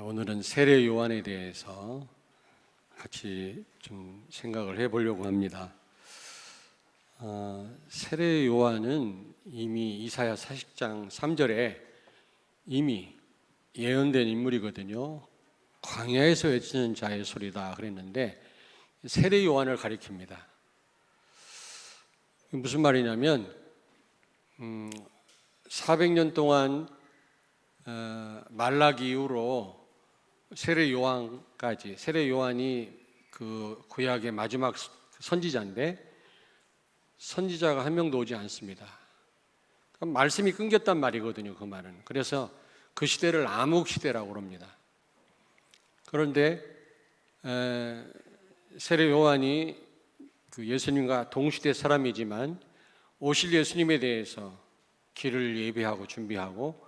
오늘은 세례 요한에 대해서 같이 좀 생각을 해보려고 합니다. 세례 요한은 이미 이사야 40장 3절에 이미 예언된 인물이거든요. 광야에서 외치는 자의 소리다 그랬는데 세례 요한을 가리킵니다. 무슨 말이냐면 400년 동안 말라기 이후로 세례 요한까지, 세례 요한이 그 구약의 마지막 선지자인데 선지자가 한 명도 오지 않습니다. 말씀이 끊겼단 말이거든요. 그 말은. 그래서 그 시대를 암흑 시대라고 합니다. 그런데 세례 요한이 그 예수님과 동시대 사람이지만 오실 예수님에 대해서 길을 예비하고 준비하고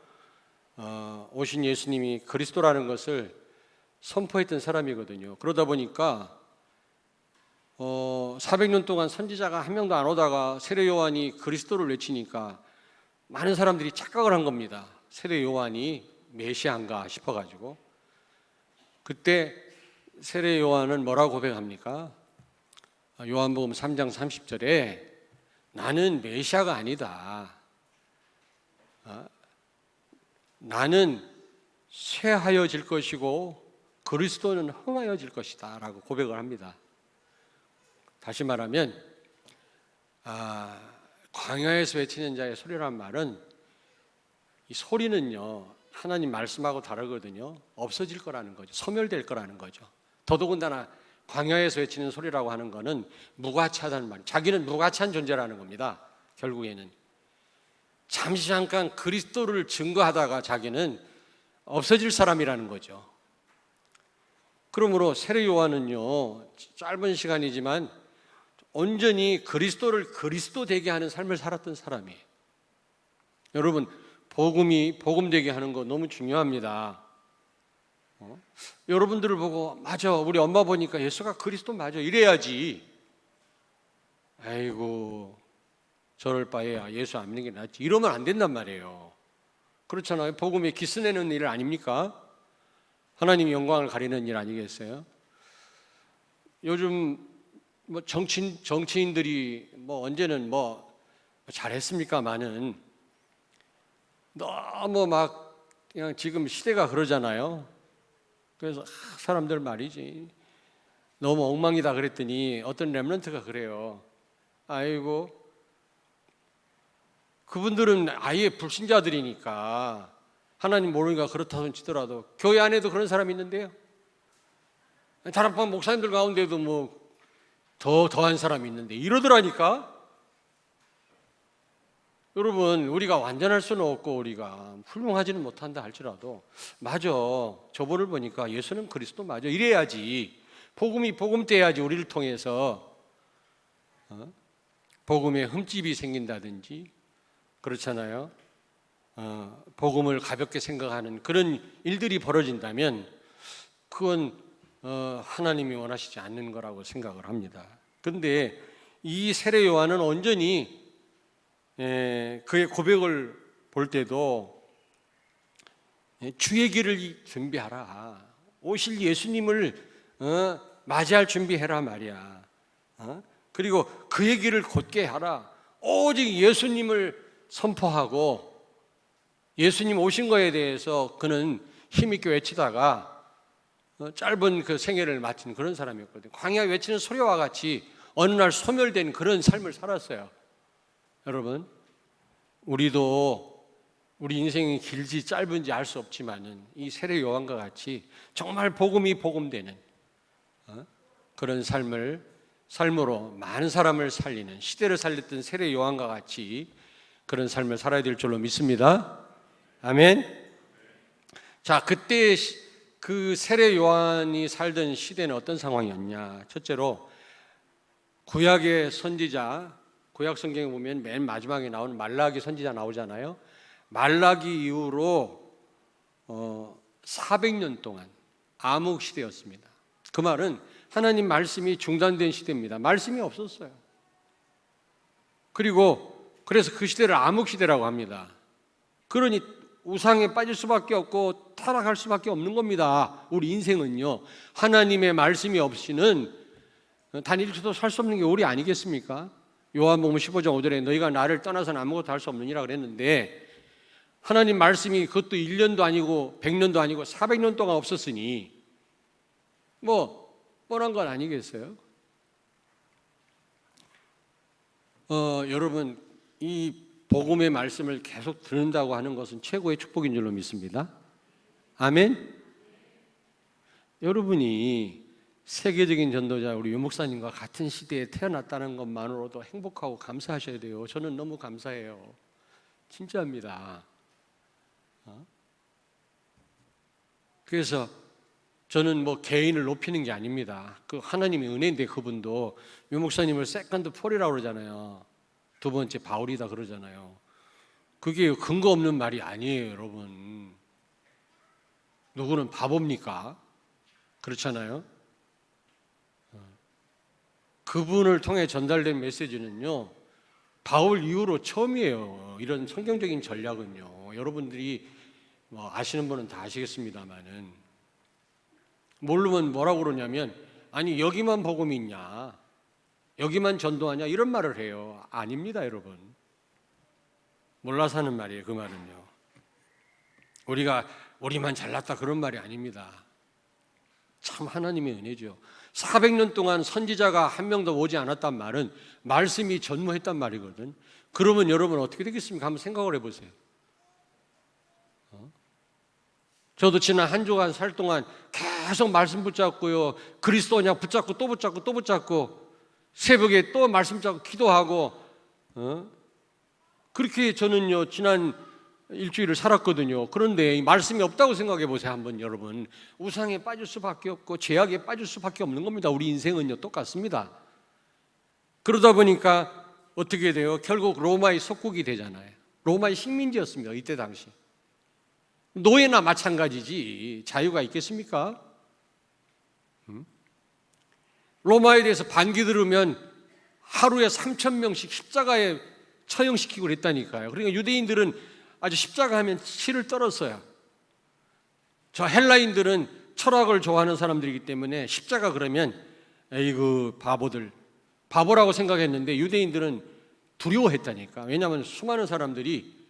오신 예수님이 그리스도라는 것을 선포했던 사람이거든요. 그러다 보니까 400년 동안 선지자가 한 명도 안 오다가 세례 요한이 그리스도를 외치니까 많은 사람들이 착각을 한 겁니다. 세례 요한이 메시아인가 싶어가지고. 그때 세례 요한은 뭐라고 고백합니까? 요한복음 3장 30절에 나는 메시아가 아니다. 나는 쇠하여질 것이고 그리스도는 흥하여질 것이다 라고 고백을 합니다. 다시 말하면 광야에서 외치는 자의 소리란 말은 이 소리는요 하나님 말씀하고 다르거든요. 없어질 거라는 거죠. 소멸될 거라는 거죠. 더더군다나 광야에서 외치는 소리라고 하는 거는 무가치하다는 말이에요. 자기는 무가치한 존재라는 겁니다. 결국에는 잠시 잠깐 그리스도를 증거하다가 자기는 없어질 사람이라는 거죠. 그러므로 세례 요한은요 짧은 시간이지만 온전히 그리스도를 그리스도 되게 하는 삶을 살았던 사람이에요. 여러분 복음이 복음되게 하는 거 너무 중요합니다. 여러분들을 보고 맞아 우리 엄마 보니까 예수가 그리스도 맞아 이래야지. 아이고 저럴 바에야 예수 안 믿는 게 낫지 이러면 안 된단 말이에요. 그렇잖아요. 복음에 기스내는 일 아닙니까? 하나님 영광을 가리는 일 아니겠어요? 요즘 뭐 정치인들이 뭐 언제는 뭐 잘했습니까만은 너무 막 그냥 지금 시대가 그러잖아요. 그래서 사람들 말이지 너무 엉망이다 그랬더니 어떤 렘넌트가 그래요. 아이고 그분들은 아예 불신자들이니까 하나님 모르니까 그렇다고 치더라도 교회 안에도 그런 사람이 있는데요. 다락방 목사님들 가운데도 뭐 더한 사람이 있는데 이러더라니까. 여러분 우리가 완전할 수는 없고 우리가 훌륭하지는 못한다 할지라도 맞아 저분을 보니까 예수는 그리스도 맞아 이래야지. 복음이 복음돼야지. 우리를 통해서 복음에 흠집이 생긴다든지 그렇잖아요. 복음을 가볍게 생각하는 그런 일들이 벌어진다면 그건 하나님이 원하시지 않는 거라고 생각을 합니다. 그런데 이 세례 요한은 온전히 그의 고백을 볼 때도 주의 길을 준비하라. 오실 예수님을 맞이할 준비해라 말이야. 그리고 그의 길을 곧게 하라. 오직 예수님을 선포하고 예수님 오신 거에 대해서 그는 힘있게 외치다가 짧은 그 생애를 마친 그런 사람이었거든요. 광야 외치는 소리와 같이 어느 날 소멸된 그런 삶을 살았어요. 여러분 우리도 우리 인생이 길지 짧은지 알 수 없지만은 이 세례 요한과 같이 정말 복음이 복음되는 그런 삶으로 많은 사람을 살리는 시대를 살렸던 세례 요한과 같이 그런 삶을 살아야 될 줄로 믿습니다. 아멘. 자, 그때 그 세례 요한이 살던 시대는 어떤 상황이었냐? 첫째로 구약의 선지자, 구약 성경에 보면 맨 마지막에 나오는 말라기 선지자 나오잖아요. 말라기 이후로 400년 동안 암흑 시대였습니다. 그 말은 하나님 말씀이 중단된 시대입니다. 말씀이 없었어요. 그래서 그 시대를 암흑 시대라고 합니다. 그러니 우상에 빠질 수밖에 없고 타락할 수밖에 없는 겁니다. 우리 인생은요, 하나님의 말씀이 없이는 단 1초도 살 수 없는 게 우리 아니겠습니까? 요한복음 15장 5절에 너희가 나를 떠나서는 아무것도 할 수 없느니라 그랬는데, 하나님 말씀이 그것도 1년도 아니고 100년도 아니고 400년 동안 없었으니 뭐 뻔한 건 아니겠어요? 여러분, 이 복음의 말씀을 계속 듣는다고 하는 것은 최고의 축복인 줄로 믿습니다. 아멘. 여러분이 세계적인 전도자 우리 유 목사님과 같은 시대에 태어났다는 것만으로도 행복하고 감사하셔야 돼요. 저는 너무 감사해요. 진짜입니다. 그래서 저는 뭐 개인을 높이는 게 아닙니다. 그 하나님의 은혜인데, 그분도 유 목사님을 세컨드 폴이라고 그러잖아요. 두 번째 바울이다 그러잖아요. 그게 근거 없는 말이 아니에요, 여러분. 누구는 바보입니까? 그렇잖아요. 그분을 통해 전달된 메시지는요, 바울 이후로 처음이에요. 이런 성경적인 전략은요. 여러분들이 뭐 아시는 분은 다 아시겠습니다만은, 모르면 뭐라고 그러냐면, 아니 여기만 복음이 있냐, 여기만 전도하냐, 이런 말을 해요. 아닙니다, 여러분. 몰라서 하는 말이에요. 그 말은요, 우리만 잘났다 그런 말이 아닙니다. 참 하나님의 은혜죠. 400년 동안 선지자가 한 명도 오지 않았단 말은 말씀이 전무했단 말이거든. 그러면 여러분 어떻게 되겠습니까? 한번 생각을 해보세요. 저도 지난 한 주간 살 동안 계속 말씀 붙잡고요, 그리스도 언약 붙잡고 또 붙잡고 또 붙잡고, 새벽에 또 말씀 잡고 기도하고, 그렇게 저는요 지난 일주일을 살았거든요. 그런데 이 말씀이 없다고 생각해 보세요. 한번 여러분, 우상에 빠질 수밖에 없고 죄악에 빠질 수밖에 없는 겁니다. 우리 인생은요 똑같습니다. 그러다 보니까 어떻게 돼요? 결국 로마의 속국이 되잖아요. 로마의 식민지였습니다. 이때 당시. 노예나 마찬가지지 자유가 있겠습니까? 로마에 대해서 반기 들으면 하루에 3,000명씩 십자가에 처형시키고 그랬다니까요. 그러니까 유대인들은 아주 십자가 하면 치를 떨었어요. 저 헬라인들은 철학을 좋아하는 사람들이기 때문에 십자가 그러면 에이그 바보들, 바보라고 생각했는데 유대인들은 두려워했다니까. 왜냐하면 수많은 사람들이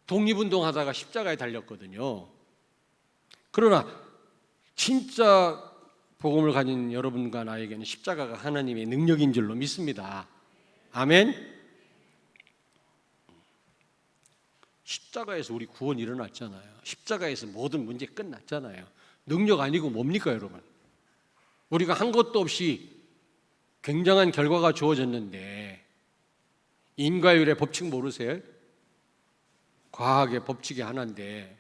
독립운동하다가 십자가에 달렸거든요. 그러나 진짜 복음을 가진 여러분과 나에게는 십자가가 하나님의 능력인 줄로 믿습니다. 아멘. 십자가에서 우리 구원이 일어났잖아요. 십자가에서 모든 문제 끝났잖아요. 능력 아니고 뭡니까, 여러분? 우리가 한 것도 없이 굉장한 결과가 주어졌는데, 인과율의 법칙 모르세요? 과학의 법칙이 하나인데,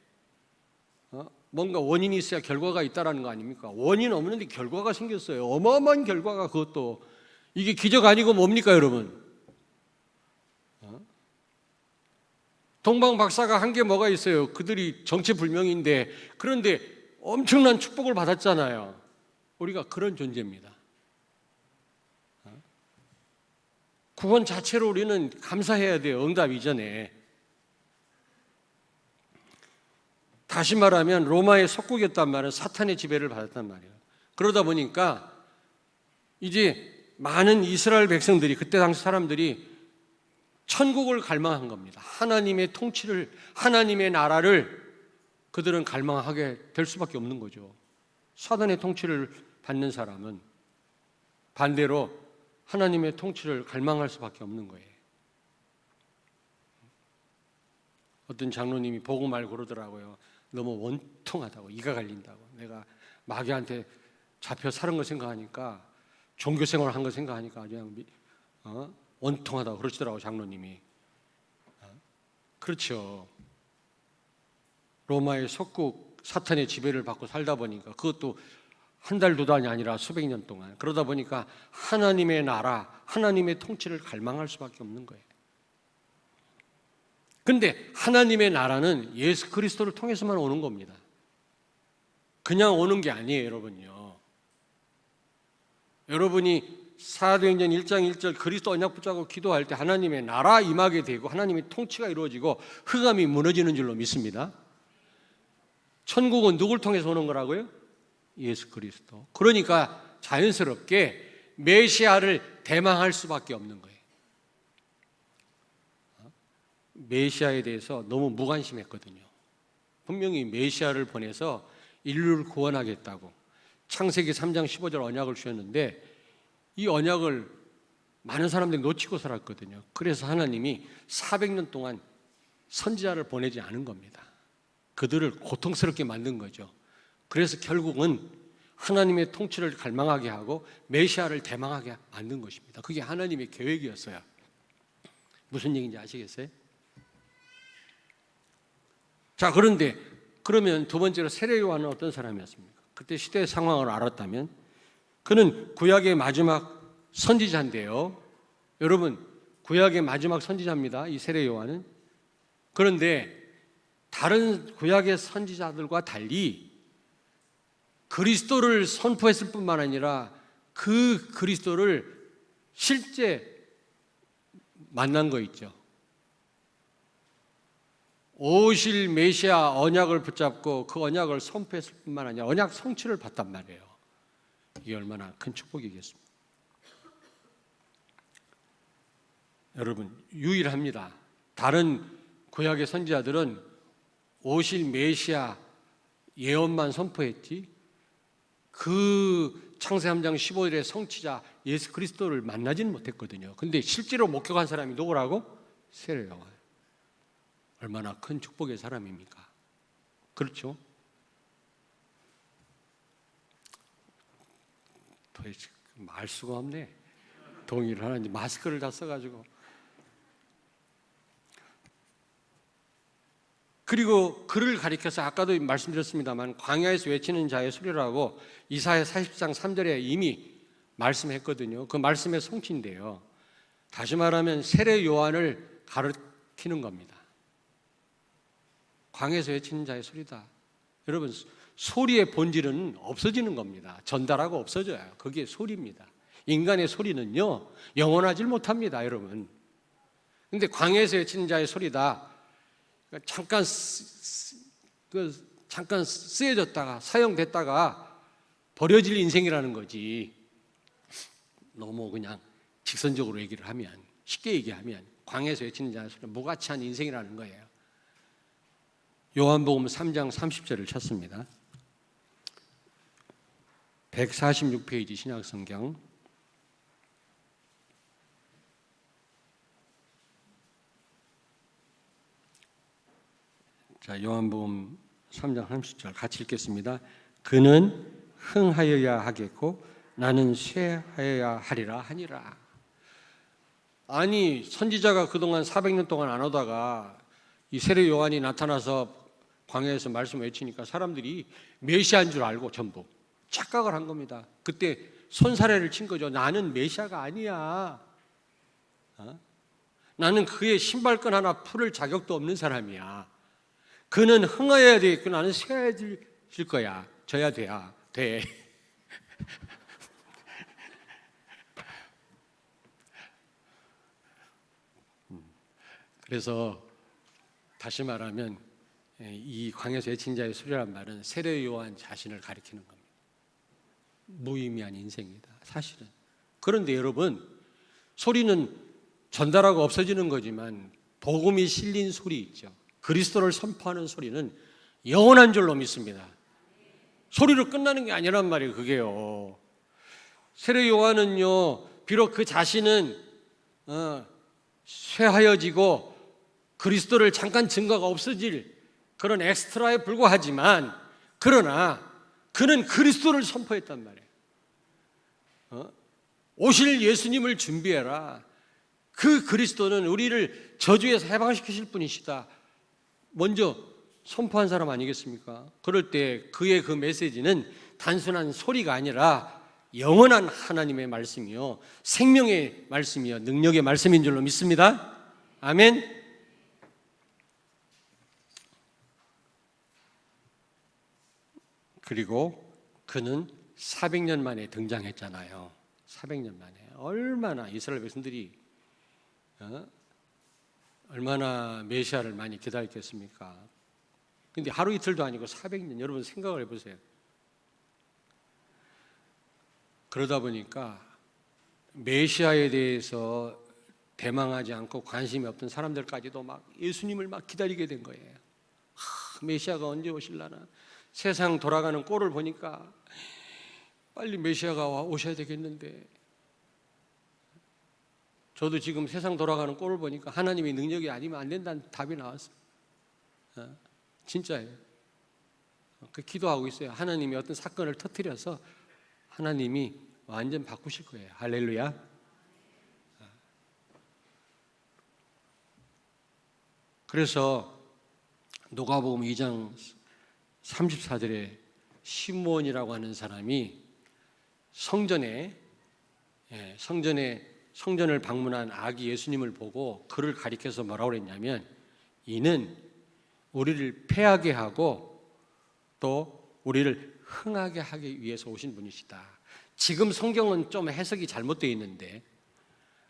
뭔가 원인이 있어야 결과가 있다라는 거 아닙니까? 원인 없는데 결과가 생겼어요. 어마어마한 결과가. 그것도 이게 기적 아니고 뭡니까, 여러분? 동방 박사가 한 게 뭐가 있어요? 그들이 정체불명인데, 그런데 엄청난 축복을 받았잖아요. 우리가 그런 존재입니다. 구원 자체로 우리는 감사해야 돼요. 응답 이전에. 다시 말하면 로마의 속국이었단 말은 사탄의 지배를 받았단 말이에요. 그러다 보니까 이제 많은 이스라엘 백성들이, 그때 당시 사람들이 천국을 갈망한 겁니다. 하나님의 통치를, 하나님의 나라를 그들은 갈망하게 될 수밖에 없는 거죠. 사단의 통치를 받는 사람은 반대로 하나님의 통치를 갈망할 수밖에 없는 거예요. 어떤 장로님이 보고 말고 그러더라고요. 너무 원통하다고, 이가 갈린다고. 내가 마귀한테 잡혀 사는 거 생각하니까, 종교 생활을 한 거 생각하니까 그냥 원통하다고 그러시더라고요, 장로님이. 그렇죠. 로마의 속국, 사탄의 지배를 받고 살다 보니까, 그것도 한 달, 두 달이 아니라 수백 년 동안, 그러다 보니까 하나님의 나라, 하나님의 통치를 갈망할 수밖에 없는 거예요. 근데 하나님의 나라는 예수 그리스도를 통해서만 오는 겁니다. 그냥 오는 게 아니에요, 여러분요. 여러분이 사도행전 1장 1절 그리스도 언약 붙잡고 기도할 때 하나님의 나라 임하게 되고 하나님의 통치가 이루어지고 흑암이 무너지는 줄로 믿습니다. 천국은 누굴 통해서 오는 거라고요? 예수 그리스도. 그러니까 자연스럽게 메시아를 대망할 수밖에 없는 거예요. 메시아에 대해서 너무 무관심했거든요. 분명히 메시아를 보내서 인류를 구원하겠다고 창세기 3장 15절 언약을 주셨는데 이 언약을 많은 사람들이 놓치고 살았거든요. 그래서 하나님이 400년 동안 선지자를 보내지 않은 겁니다. 그들을 고통스럽게 만든 거죠. 그래서 결국은 하나님의 통치를 갈망하게 하고 메시아를 대망하게 만든 것입니다. 그게 하나님의 계획이었어요. 무슨 얘기인지 아시겠어요? 자, 그런데 그러면 두 번째로 세례 요한은 어떤 사람이었습니까? 그때 시대의 상황을 알았다면 그는 구약의 마지막 선지자인데요. 여러분, 구약의 마지막 선지자입니다. 이 세례 요한은. 그런데 다른 구약의 선지자들과 달리 그리스도를 선포했을 뿐만 아니라 그 그리스도를 실제 만난 거 있죠. 오실 메시아 언약을 붙잡고 그 언약을 선포했을 뿐만 아니라 언약 성취를 봤단 말이에요. 이게 얼마나 큰 축복이겠습니까? 여러분, 유일합니다. 다른 구약의 선지자들은 오실 메시아 예언만 선포했지 그 창세 3장 15절의 성취자 예수 그리스도를 만나지는 못했거든요. 근데 실제로 목격한 사람이 누구라고? 세례 요한. 얼마나 큰 축복의 사람입니까? 그렇죠? 도대체 말 수가 없네. 동의를 하는지 마스크를 다 써가지고. 그리고 그를 가리켜서 아까도 말씀드렸습니다만 광야에서 외치는 자의 소리라고 이사야 40장 3절에 이미 말씀했거든요. 그 말씀의 성취인데요. 다시 말하면 세례 요한을 가리키는 겁니다. 광야에서 외치는 자의 소리다. 여러분, 소리의 본질은 없어지는 겁니다. 전달하고 없어져요. 그게 소리입니다. 인간의 소리는요 영원하지 못합니다, 여러분. 그런데 광야에서 외치는 자의 소리다. 잠깐 쓰여졌다가 사용됐다가 버려질 인생이라는 거지. 너무 그냥 직선적으로 얘기를 하면, 쉽게 얘기하면 광야에서 외치는 자의 소리 무가치한 인생이라는 거예요. 요한복음 3장 30절을 찾습니다. 146페이지 신약성경. 자, 요한복음 3장 30절 같이 읽겠습니다. 그는 흥하여야 하겠고 나는 쇠하여야 하리라 하니라. 아니, 선지자가 그동안 400년 동안 안 오다가 이 세례 요한이 나타나서 광야에서 말씀 외치니까 사람들이 메시아인 줄 알고 전부 착각을 한 겁니다. 그때 손사래를 친 거죠. 나는 메시아가 아니야. 나는 그의 신발끈 하나 풀을 자격도 없는 사람이야. 그는 흥하여야 되겠고 나는 쇠해질 거야. 져야 돼. 그래서 다시 말하면 이 광야에서 외친 자의 소리란 말은 세례 요한 자신을 가리키는 겁니다. 무의미한 인생이다, 사실은. 그런데 여러분, 소리는 전달하고 없어지는 거지만 복음이 실린 소리 있죠. 그리스도를 선포하는 소리는 영원한 줄로 믿습니다. 소리로 끝나는 게 아니란 말이에요, 그게요. 세례 요한은요, 비록 그 자신은 쇠하여지고 그리스도를 잠깐 증거가 없어질 그런 엑스트라에 불과하지만, 그러나 그는 그리스도를 선포했단 말이에요. 오실 예수님을 준비해라. 그 그리스도는 우리를 저주에서 해방시키실 분이시다. 먼저 선포한 사람 아니겠습니까? 그럴 때 그의 그 메시지는 단순한 소리가 아니라 영원한 하나님의 말씀이요, 생명의 말씀이요, 능력의 말씀인 줄로 믿습니다. 아멘. 그리고 그는 400년 만에 등장했잖아요. 400년 만에. 얼마나 이스라엘 백성들이 얼마나 메시아를 많이 기다렸겠습니까? 근데 하루 이틀도 아니고 400년. 여러분 생각을 해보세요. 그러다 보니까 메시아에 대해서 대망하지 않고 관심이 없던 사람들까지도 막 예수님을 막 기다리게 된 거예요. 메시아가 언제 오실라나. 세상 돌아가는 꼴을 보니까 빨리 메시아가 오셔야 되겠는데, 저도 지금 세상 돌아가는 꼴을 보니까 하나님의 능력이 아니면 안 된다는 답이 나왔어요. 진짜예요. 그 기도하고 있어요. 하나님이 어떤 사건을 터뜨려서 하나님이 완전 바꾸실 거예요. 할렐루야. 그래서 누가복음 2장 34절에 시므온이라고 하는 사람이 성전을 방문한 아기 예수님을 보고 그를 가리켜서 뭐라고 그랬냐면, 이는 우리를 패하게 하고 또 우리를 흥하게 하기 위해서 오신 분이시다. 지금 성경은 좀 해석이 잘못되어 있는데,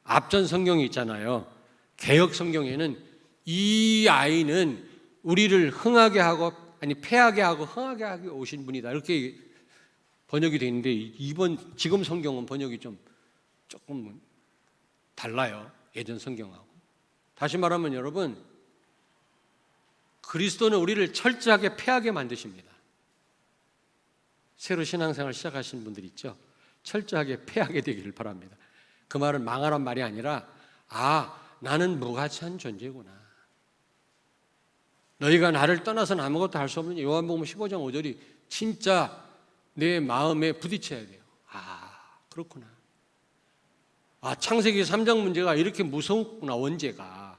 앞전 성경이 있잖아요. 개역 성경에는 이 아이는 우리를 흥하게 하고, 아니 패하게 하고 흥하게 하기 오신 분이다, 이렇게 번역이 되어 있는데, 지금 성경은 번역이 조금 달라요. 예전 성경하고. 다시 말하면 여러분, 그리스도는 우리를 철저하게 패하게 만드십니다. 새로 신앙생활 시작하신 분들 있죠? 철저하게 패하게 되기를 바랍니다. 그 말은 망하란 말이 아니라, 나는 무가치한 존재구나. 너희가 나를 떠나서는 아무것도 할 수 없는, 요한복음 15장 5절이 진짜 내 마음에 부딪혀야 돼요. 그렇구나. 창세기 3장 문제가 이렇게 무섭구나. 원죄가.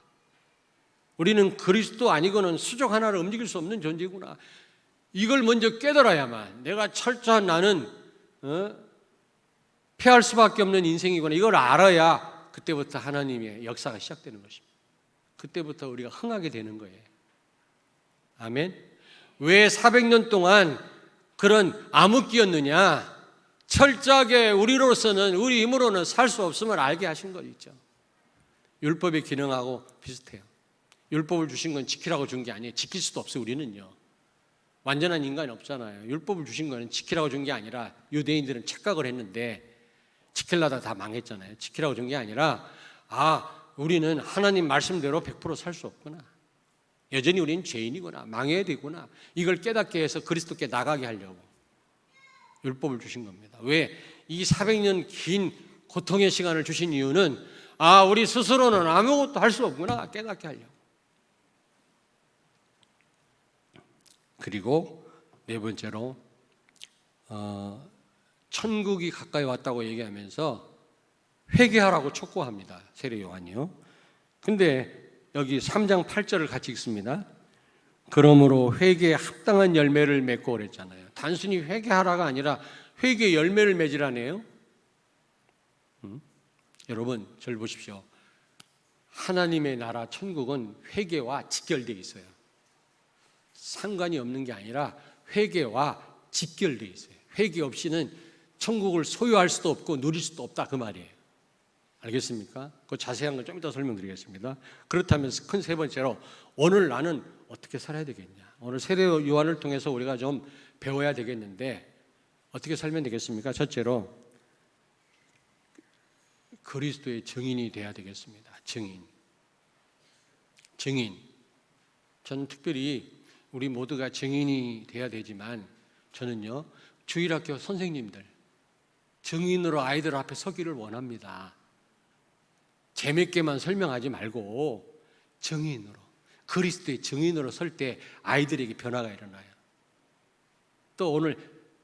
우리는 그리스도 아니고는 수족 하나를 움직일 수 없는 존재구나. 이걸 먼저 깨달아야만, 내가 철저한 나는 패할 수밖에 없는 인생이구나, 이걸 알아야 그때부터 하나님의 역사가 시작되는 것입니다. 그때부터 우리가 흥하게 되는 거예요. 아멘. 왜 400년 동안 그런 암흑기였느냐? 철저하게 우리로서는, 우리 힘으로는 살 수 없음을 알게 하신 거 있죠. 율법의 기능하고 비슷해요. 율법을 주신 건 지키라고 준 게 아니에요. 지킬 수도 없어요. 우리는요, 완전한 인간이 없잖아요. 율법을 주신 거는 지키라고 준 게 아니라, 유대인들은 착각을 했는데 지키려다 다 망했잖아요. 지키라고 준 게 아니라, 우리는 하나님 말씀대로 100% 살 수 없구나, 여전히 우리는 죄인이구나, 망해야 되구나, 이걸 깨닫게 해서 그리스도께 나가게 하려고 율법을 주신 겁니다. 왜? 이 400년 긴 고통의 시간을 주신 이유는, 우리 스스로는 아무것도 할 수 없구나 깨닫게 하려고. 그리고 네 번째로 천국이 가까이 왔다고 얘기하면서 회개하라고 촉구합니다. 세례 요한이요. 근데 여기 3장 8절을 같이 읽습니다. 그러므로 회개에 합당한 열매를 맺고 그랬잖아요. 단순히 회개하라가 아니라 회개의 열매를 맺으라네요. 여러분, 저를 보십시오. 하나님의 나라 천국은 회개와 직결되어 있어요. 상관이 없는 게 아니라 회개와 직결되어 있어요. 회개 없이는 천국을 소유할 수도 없고 누릴 수도 없다, 그 말이에요. 알겠습니까? 그 자세한 건 좀 이따 설명드리겠습니다. 그렇다면 큰 세 번째로, 오늘 나는 어떻게 살아야 되겠냐? 오늘 세례 요한을 통해서 우리가 좀 배워야 되겠는데, 어떻게 살면 되겠습니까? 첫째로, 그리스도의 증인이 돼야 되겠습니다. 증인. 저는 특별히 우리 모두가 증인이 돼야 되지만, 저는요, 주일학교 선생님들 증인으로 아이들 앞에 서기를 원합니다. 재밌게만 설명하지 말고 증인으로, 그리스도의 증인으로 설 때 아이들에게 변화가 일어나요. 또 오늘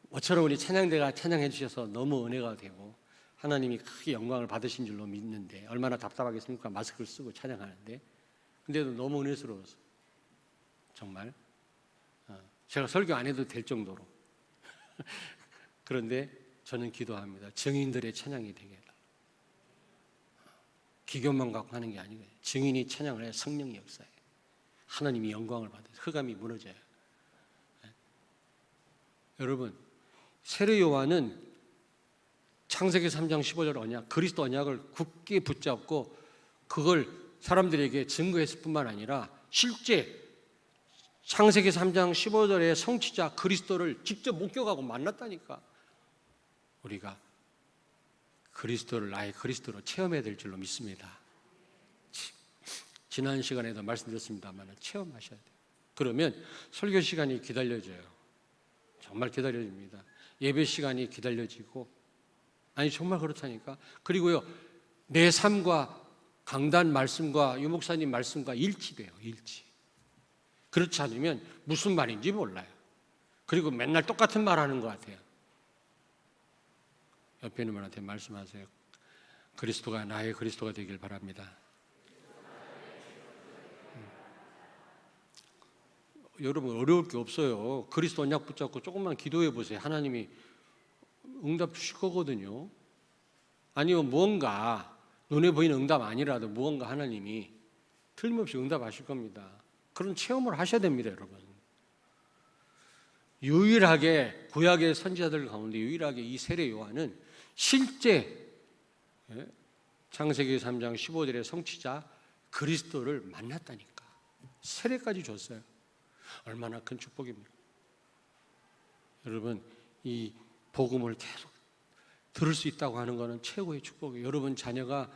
모처럼 우리 찬양대가 찬양해 주셔서 너무 은혜가 되고 하나님이 크게 영광을 받으신 줄로 믿는데, 얼마나 답답하겠습니까? 마스크를 쓰고 찬양하는데. 근데도 너무 은혜스러워서 정말 제가 설교 안 해도 될 정도로 그런데 저는 기도합니다. 증인들의 찬양이 되게 해달라. 기교만 갖고 하는 게 아니고요, 증인이 찬양을 해야 성령의 역사에 하나님이 영광을 받아요. 흑암이 무너져요. 여러분, 세례 요한은 창세기 3장 15절 언약, 그리스도 언약을 굳게 붙잡고 그걸 사람들에게 증거했을 뿐만 아니라 실제 창세기 3장 15절에 성취자 그리스도를 직접 목격하고 만났다니까. 우리가 그리스도를 나의 그리스도로 체험해야 될 줄로 믿습니다. 지난 시간에도 말씀드렸습니다만 체험하셔야 돼요. 그러면 설교 시간이 기다려져요. 정말 기다려집니다. 예배 시간이 기다려지고, 아니 정말 그렇다니까. 그리고요, 내 삶과 강단 말씀과 유 목사님 말씀과 일치돼요. 일치. 그렇지 않으면 무슨 말인지 몰라요. 그리고 맨날 똑같은 말 하는 것 같아요. 옆에 있는 분한테 말씀하세요. 그리스도가 나의 그리스도가 되길 바랍니다. 여러분 어려울 게 없어요. 그리스도 언약 붙잡고 조금만 기도해 보세요. 하나님이 응답 주실 거거든요. 아니면 무언가 눈에 보이는 응답 아니라도 무언가 하나님이 틀림없이 응답하실 겁니다. 그런 체험을 하셔야 됩니다, 여러분. 유일하게 구약의 선지자들 가운데 유일하게 이 세례 요한은 실제 창세기 3장 15절의 성취자 그리스도를 만났다니까. 세례까지 줬어요. 얼마나 큰 축복입니까? 여러분, 이 복음을 계속 들을 수 있다고 하는 것은 최고의 축복이에요. 여러분 자녀가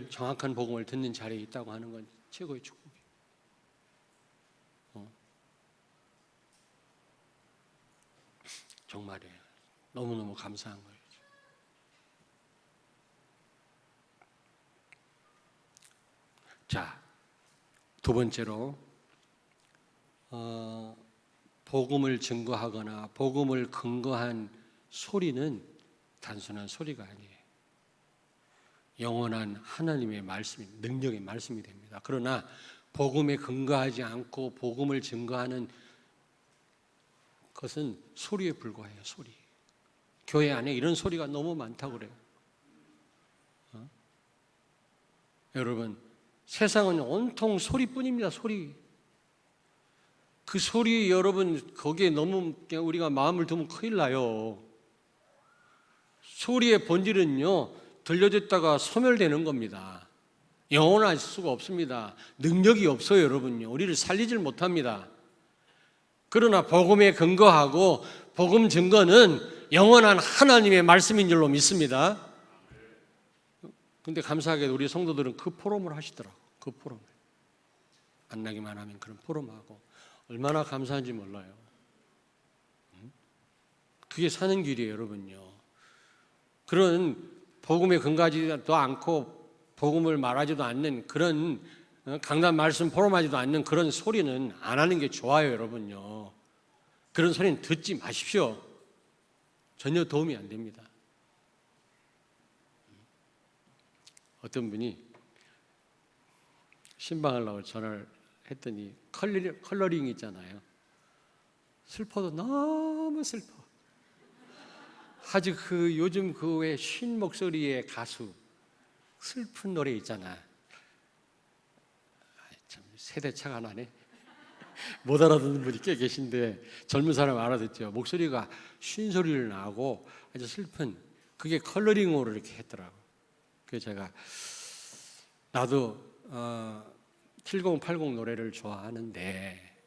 정확한 복음을 듣는 자리에 있다고 하는 건 최고의 축복이에요. 정말이에요. 너무너무 감사한 거예요. 자, 두 번째로 복음을 증거하거나 복음을 근거한 소리는 단순한 소리가 아니에요. 영원한 하나님의 말씀이, 능력의 말씀이 됩니다. 그러나 복음에 근거하지 않고 복음을 증거하는 것은 소리에 불과해요. 소리. 교회 안에 이런 소리가 너무 많다고 그래요. 여러분, 세상은 온통 소리뿐입니다. 소리. 그 소리 여러분 거기에 너무 우리가 마음을 두면 큰일 나요. 소리의 본질은요, 들려졌다가 소멸되는 겁니다. 영원할 수가 없습니다. 능력이 없어요, 여러분요. 우리를 살리질 못합니다. 그러나 복음에 근거하고 복음 증거는 영원한 하나님의 말씀인 줄로 믿습니다. 근데 감사하게도 우리 성도들은 그 포럼을 하시더라고. 그 포럼을. 만나기만 하면 그런 포럼하고 얼마나 감사한지 몰라요. 그게 사는 길이에요, 여러분요. 그런 복음에 근거하지도 않고 복음을 말하지도 않는 그런 강단 말씀 포럼하지도 않는 그런 소리는 안 하는 게 좋아요, 여러분요. 그런 소리는 듣지 마십시오. 전혀 도움이 안 됩니다. 어떤 분이 신방하려고 전화를 했더니 컬러링 있잖아요. 슬퍼도 너무 슬퍼. 아주 요즘 그 왜 쉰 목소리의 가수 슬픈 노래 있잖아. 참 세대 차가 나네. 못 알아듣는 분이 꽤 계신데 젊은 사람 알아듣죠. 목소리가 쉰 소리를 나고 아주 슬픈 그게 컬러링으로 이렇게 했더라고. 그래서 제가 나도 7080 노래를 좋아하는데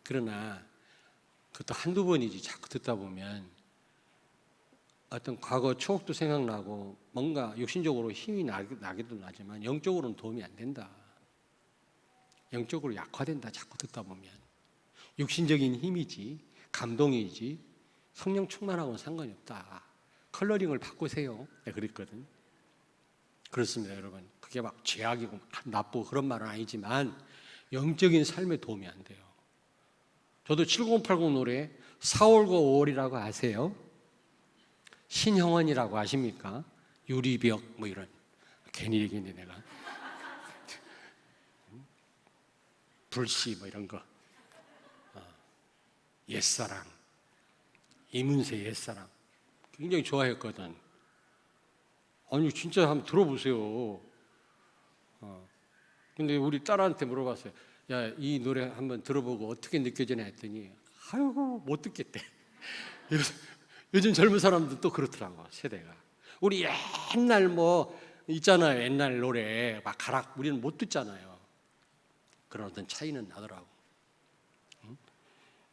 그러나 그것도 한두 번이지 자꾸 듣다 보면 어떤 과거 추억도 생각나고 뭔가 육신적으로 힘이 나기도 나지만 영적으로는 도움이 안 된다. 영적으로 약화된다. 자꾸 듣다 보면 육신적인 힘이지 감동이지 성령 충만하고는 상관이 없다. 컬러링을 바꾸세요. 내가 그랬거든. 그렇습니다, 여러분. 그게 막 죄악이고 나쁘고 그런 말은 아니지만 영적인 삶에 도움이 안 돼요. 저도 7080 노래 4월과 5월이라고 아세요? 신형원이라고 아십니까? 유리벽 뭐 이런 괜히 얘기했네 내가. 불씨 뭐 이런 거. 옛사랑, 이문세 옛사랑 굉장히 좋아했거든. 아니 진짜 한번 들어보세요. 근데 우리 딸한테 물어봤어요. 야, 이 노래 한번 들어보고 어떻게 느껴지나 했더니 아이고 못 듣겠대. 요즘 젊은 사람들 또 그렇더라고. 세대가. 우리 옛날 뭐 있잖아요. 옛날 노래 막 가락 우리는 못 듣잖아요. 그런 어떤 차이는 나더라고.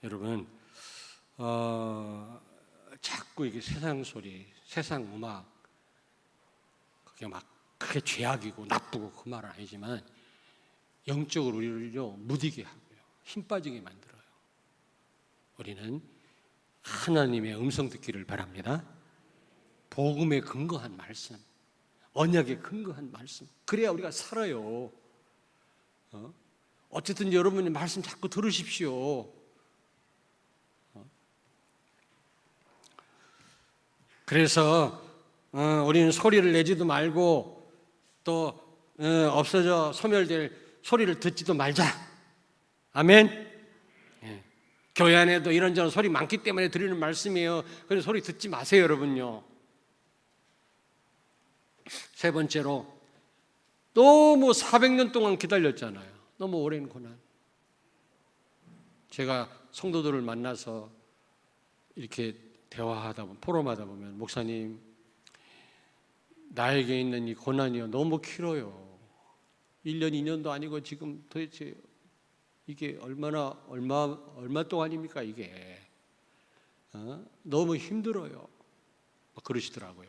여러분, 자꾸 이게 세상 소리, 세상 음악, 그게 막 그게 죄악이고 나쁘고 그 말은 아니지만 영적으로 우리를요 무디게 하고요, 힘 빠지게 만들어요. 우리는 하나님의 음성 듣기를 바랍니다. 복음에 근거한 말씀, 언약에 근거한 말씀, 그래야 우리가 살아요. 어쨌든 여러분이 말씀 자꾸 들으십시오. 그래서 우리는 소리를 내지도 말고 또 없어져 소멸될 소리를 듣지도 말자. 아멘. 교회 안에도 이런저런 소리 많기 때문에 드리는 말씀이에요. 그래서 소리 듣지 마세요, 여러분요. 세 번째로, 너무 400년 동안 기다렸잖아요. 너무 오랜 고난. 제가 성도들을 만나서 이렇게 대화하다 보면, 포럼하다 보면, 목사님, 나에게 있는 이 고난이요 너무 길어요. 1년, 2년도 아니고 지금 도대체 이게 얼마 동안입니까 이게? 너무 힘들어요. 뭐 그러시더라고요.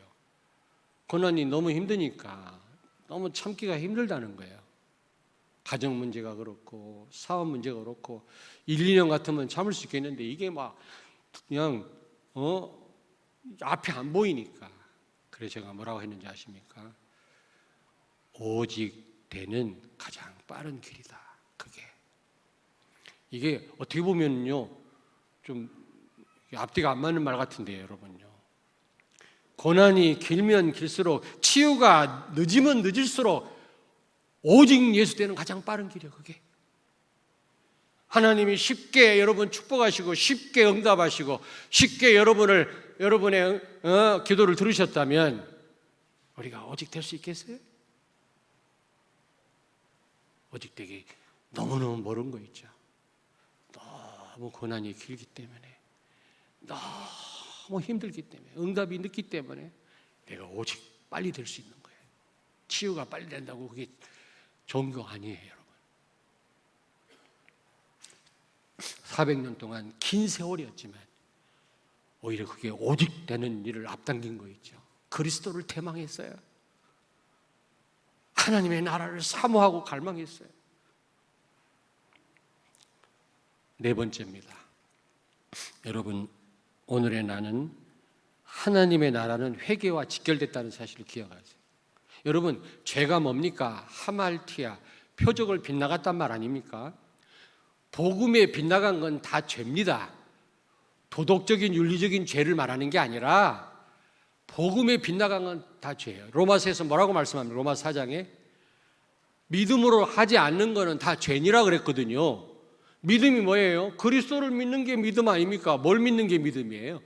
고난이 너무 힘드니까 너무 참기가 힘들다는 거예요. 가정 문제가 그렇고 사업 문제가 그렇고 1, 2년 같으면 참을 수 있겠는데 이게 막 그냥 앞이 안 보이니까. 그래서 제가 뭐라고 했는지 아십니까? 오직 되는 가장 빠른 길이다. 그게 이게 어떻게 보면요 좀 앞뒤가 안 맞는 말 같은데요, 여러분요. 고난이 길면 길수록, 치유가 늦으면 늦을수록 오직 예수 되는 가장 빠른 길이에요. 그게 하나님이 쉽게 여러분 축복하시고 쉽게 응답하시고 쉽게 여러분의 기도를 들으셨다면 우리가 오직 될 수 있겠어요? 오직 되기 너무너무 멀은 거 있죠. 너무 고난이 길기 때문에, 너무 힘들기 때문에, 응답이 늦기 때문에 내가 오직 빨리 될 수 있는 거예요. 치유가 빨리 된다고 그게 좋은 거 아니에요, 여러분. 400년 동안 긴 세월이었지만 오히려 그게 오직 되는 일을 앞당긴 거 있죠. 그리스도를 대망했어요. 하나님의 나라를 사모하고 갈망했어요. 네 번째입니다. 여러분, 오늘의 나는 하나님의 나라는 회개와 직결됐다는 사실을 기억하세요. 여러분, 죄가 뭡니까? 하말티아, 표적을 빗나갔단 말 아닙니까? 복음에 빗나간 건 다 죄입니다. 도덕적인 윤리적인 죄를 말하는 게 아니라 복음에 빗나간 건 다 죄예요. 로마서에서 뭐라고 말씀합니까? 로마 4장에 믿음으로 하지 않는 거는 다 죄니라 그랬거든요. 믿음이 뭐예요? 그리스도를 믿는 게 믿음 아닙니까? 뭘 믿는 게 믿음이에요?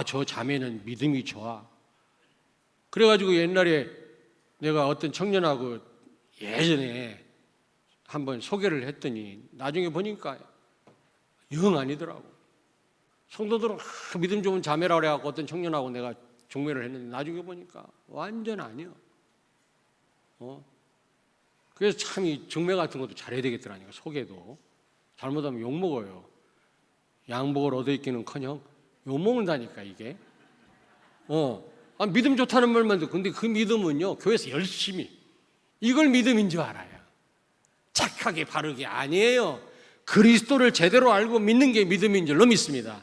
저 자매는 믿음이 좋아. 그래가지고 옛날에 내가 어떤 청년하고 예전에 한번 소개를 했더니 나중에 보니까 영 아니더라고. 성도들은 믿음 좋은 자매라고 그래갖고 어떤 청년하고 내가 종례를 했는데 나중에 보니까 완전 아니요. 그래서 참 이 종례 같은 것도 잘해야 되겠더라니까. 소개도 잘못하면 욕먹어요. 양복을 얻어입기는커녕 욕먹는다니까 이게. 믿음 좋다는 말만 듣고, 근데 그 믿음은요 교회에서 열심히 이걸 믿음인 줄 알아요. 착하게 바르게 아니에요. 그리스도를 제대로 알고 믿는 게 믿음인 줄로 믿습니다.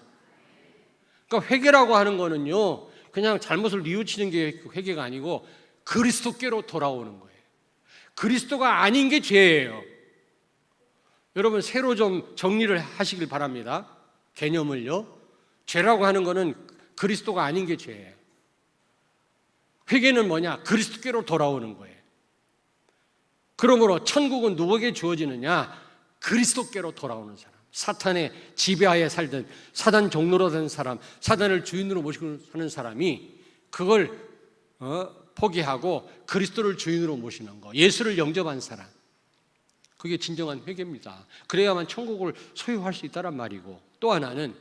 그러니까 회개라고 하는 거는요 그냥 잘못을 뉘우치는 게 회개가 아니고 그리스도께로 돌아오는 거예요. 그리스도가 아닌 게 죄예요. 여러분 새로 좀 정리를 하시길 바랍니다. 개념을요. 죄라고 하는 거는 그리스도가 아닌 게 죄예요. 회개는 뭐냐? 그리스도께로 돌아오는 거예요. 그러므로 천국은 누구에게 주어지느냐? 그리스도께로 돌아오는 사람. 사탄의 지배하에 살던 사단 종로로 된 사람, 사단을 주인으로 모시고 사는 사람이 그걸 포기하고 그리스도를 주인으로 모시는 거, 예수를 영접한 사람, 그게 진정한 회개입니다. 그래야만 천국을 소유할 수 있다란 말이고, 또 하나는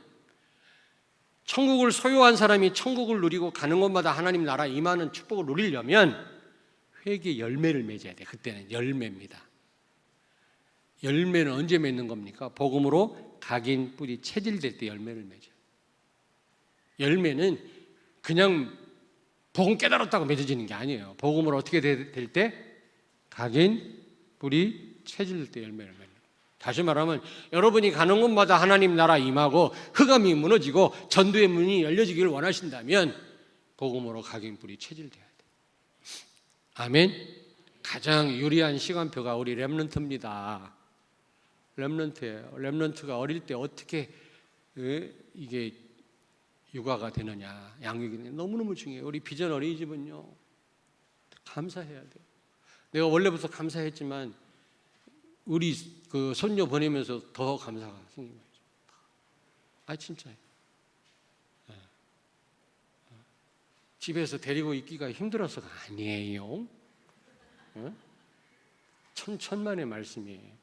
천국을 소유한 사람이 천국을 누리고 가는 곳마다 하나님 나라 임하는 축복을 누리려면 회개 열매를 맺어야 돼. 그때는 열매입니다. 열매는 언제 맺는 겁니까? 복음으로 각인 뿌리 체질될 때 열매를 맺어요. 열매는 그냥 복음 깨달았다고 맺어지는 게 아니에요. 복음을 어떻게 될 때? 각인 뿌리 체질될 때 열매를 맺는. 다시 말하면 여러분이 가는 곳마다 하나님 나라 임하고 흑암이 무너지고 전도의 문이 열려지기를 원하신다면 복음으로 각인 뿌리 체질돼야 돼요. 아멘. 가장 유리한 시간표가 우리 렘넌트입니다. 렘넌트예요. 렘넌트가 어릴 때 어떻게 이게 육아가 되느냐, 양육이 너무너무 중요해요. 우리 비전 어린이집은요, 감사해야 돼요. 내가 원래부터 감사했지만 우리 그 손녀 보내면서 더 감사가 생긴 거죠. 진짜요. 집에서 데리고 있기가 힘들어서가 아니에요. 천만의 말씀이에요.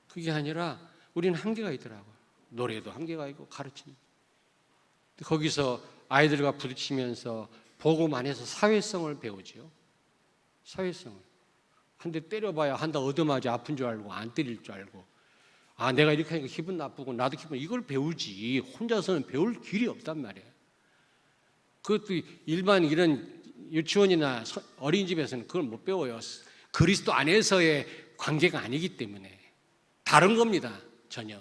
그게 아니라 우리는 한계가 있더라고요. 노래도 한계가 있고 가르치는. 거기서 아이들과 부딪히면서 복음 안에서 사회성을 배우지요. 사회성을. 한 대 때려봐야 한다 얻어맞아 아픈 줄 알고 안 때릴 줄 알고 내가 이렇게 하니까 기분 나쁘고 나도 기분 이걸 배우지 혼자서는 배울 길이 없단 말이에요. 그것도 일반 이런 유치원이나 어린이집에서는 그걸 못 배워요. 그리스도 안에서의 관계가 아니기 때문에 다른 겁니다. 전혀.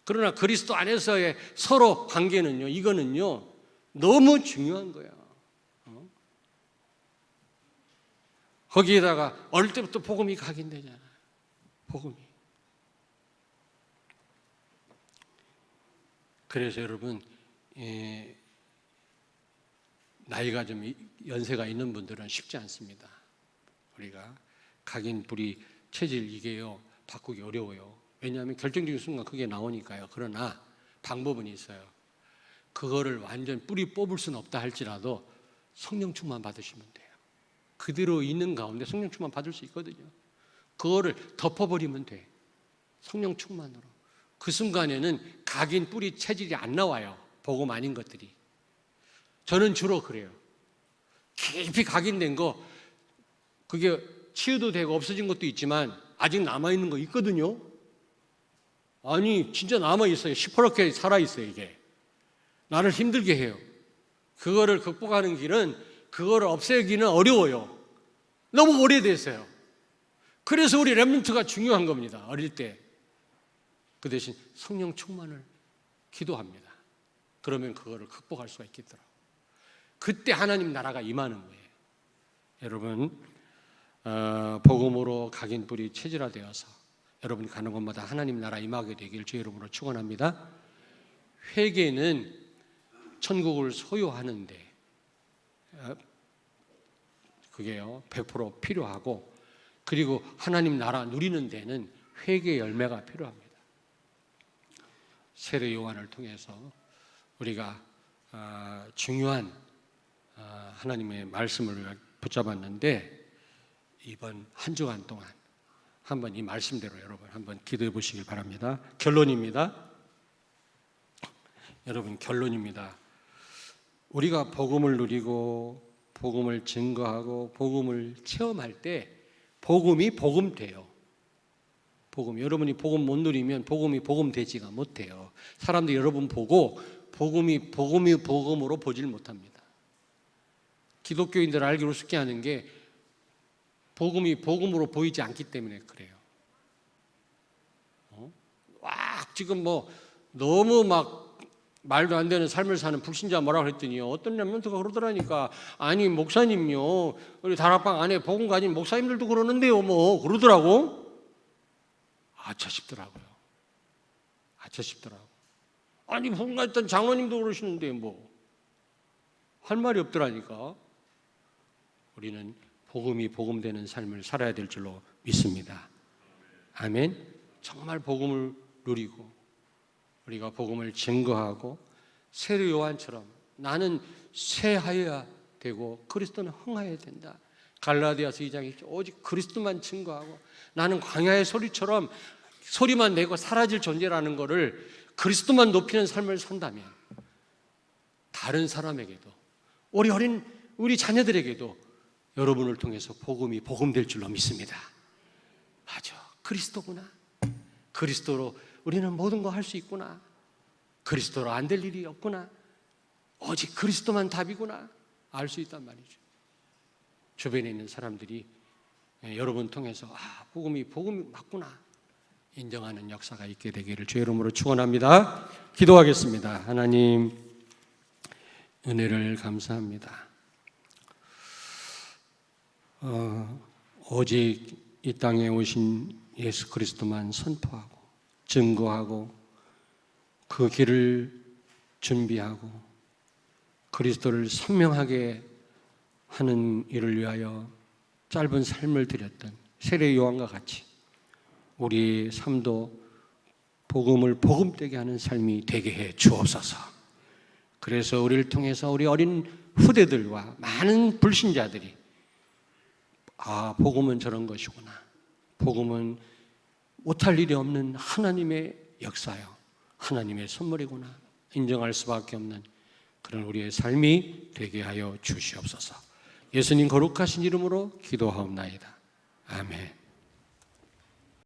그러나 그리스도 안에서의 서로 관계는요, 이거는요 너무 중요한 거야. 거기에다가 어릴 때부터 복음이 각인되잖아. 복음이. 그래서 여러분 나이가 좀 연세가 있는 분들은 쉽지 않습니다. 우리가 각인 뿌리 체질 이게요 바꾸기 어려워요. 왜냐하면 결정적인 순간 그게 나오니까요. 그러나 방법은 있어요. 그거를 완전 뿌리 뽑을 수는 없다 할지라도 성령 충만 받으시면 돼요. 그대로 있는 가운데 성령 충만 받을 수 있거든요. 그거를 덮어버리면 돼. 성령 충만으로. 그 순간에는 각인 뿌리 체질이 안 나와요. 복음 아닌 것들이. 저는 주로 그래요. 깊이 각인된 거 그게 치유도 되고 없어진 것도 있지만 아직 남아있는 거 있거든요. 진짜 남아있어요. 시퍼렇게 살아있어요. 이게 나를 힘들게 해요. 그거를 극복하는 길은 그거를 없애기는 어려워요. 너무 오래됐어요. 그래서 우리 렘넌트가 중요한 겁니다. 어릴 때. 그 대신 성령 충만을 기도합니다. 그러면 그거를 극복할 수가 있겠더라고요. 그때 하나님 나라가 임하는 거예요. 여러분 복음으로 각인 뿌리 체질화되어서 여러분이 가는 곳마다 하나님 나라 임하게 되길 주의 이름으로 축원합니다. 회개는 천국을 소유하는데 그게요 100% 필요하고 그리고 하나님 나라 누리는 데는 회개 열매가 필요합니다. 세례 요한을 통해서 우리가 중요한 하나님의 말씀을 붙잡았는데 이번 한 주간 동안 한번 이 말씀대로 여러분 한번 기도해 보시길 바랍니다. 결론입니다. 여러분 결론입니다. 우리가 복음을 누리고 복음을 증거하고 복음을 체험할 때 복음이 복음돼요. 여러분이 복음 못 누리면 복음이 복음되지가 못해요. 사람들이 여러분 보고 복음이 복음으로 보질 못합니다. 기독교인들 알기 우습게 하는 게 복음이 복음으로 보이지 않기 때문에 그래요. 지금 너무 말도 안 되는 삶을 사는 불신자 뭐라 그랬더니요. 어떤 렘넌트가 그러더라니까. 목사님요. 우리 다락방 안에 복음 가진 목사님들도 그러는데요. 그러더라고. 아차 싶더라고요. 복음 가졌던 장로님도 그러시는데 할 말이 없더라니까. 우리는 복음이 복음되는 삶을 살아야 될 줄로 믿습니다. 아멘. 정말 복음을 누리고 우리가 복음을 증거하고 세례 요한처럼 나는 새하여야 되고 그리스도는 흥하여야 된다. 갈라디아서 2장에 오직 그리스도만 증거하고 나는 광야의 소리처럼 소리만 내고 사라질 존재라는 것을 그리스도만 높이는 삶을 산다면 다른 사람에게도 우리 자녀들에게도 여러분을 통해서 복음이 복음될 줄로 믿습니다. 맞아. 그리스도구나. 그리스도로 우리는 모든 거 할 수 있구나. 그리스도로 안 될 일이 없구나. 오직 그리스도만 답이구나. 알 수 있단 말이죠. 주변에 있는 사람들이 여러분 통해서 복음이 맞구나 인정하는 역사가 있게 되기를 주의 이름으로 축원합니다. 기도하겠습니다. 하나님, 은혜를 감사합니다. 오직 이 땅에 오신 예수 그리스도만 선포하고 증거하고 그 길을 준비하고 그리스도를 선명하게 하는 일을 위하여 짧은 삶을 드렸던 세례 요한과 같이 우리의 삶도 복음을 복음되게 하는 삶이 되게 해 주옵소서. 그래서 우리를 통해서 우리 어린 후대들과 많은 불신자들이 복음은 저런 것이구나. 복음은 못할 일이 없는 하나님의 역사요. 하나님의 선물이구나. 인정할 수밖에 없는 그런 우리의 삶이 되게 하여 주시옵소서. 예수님 거룩하신 이름으로 기도하옵나이다. 아멘.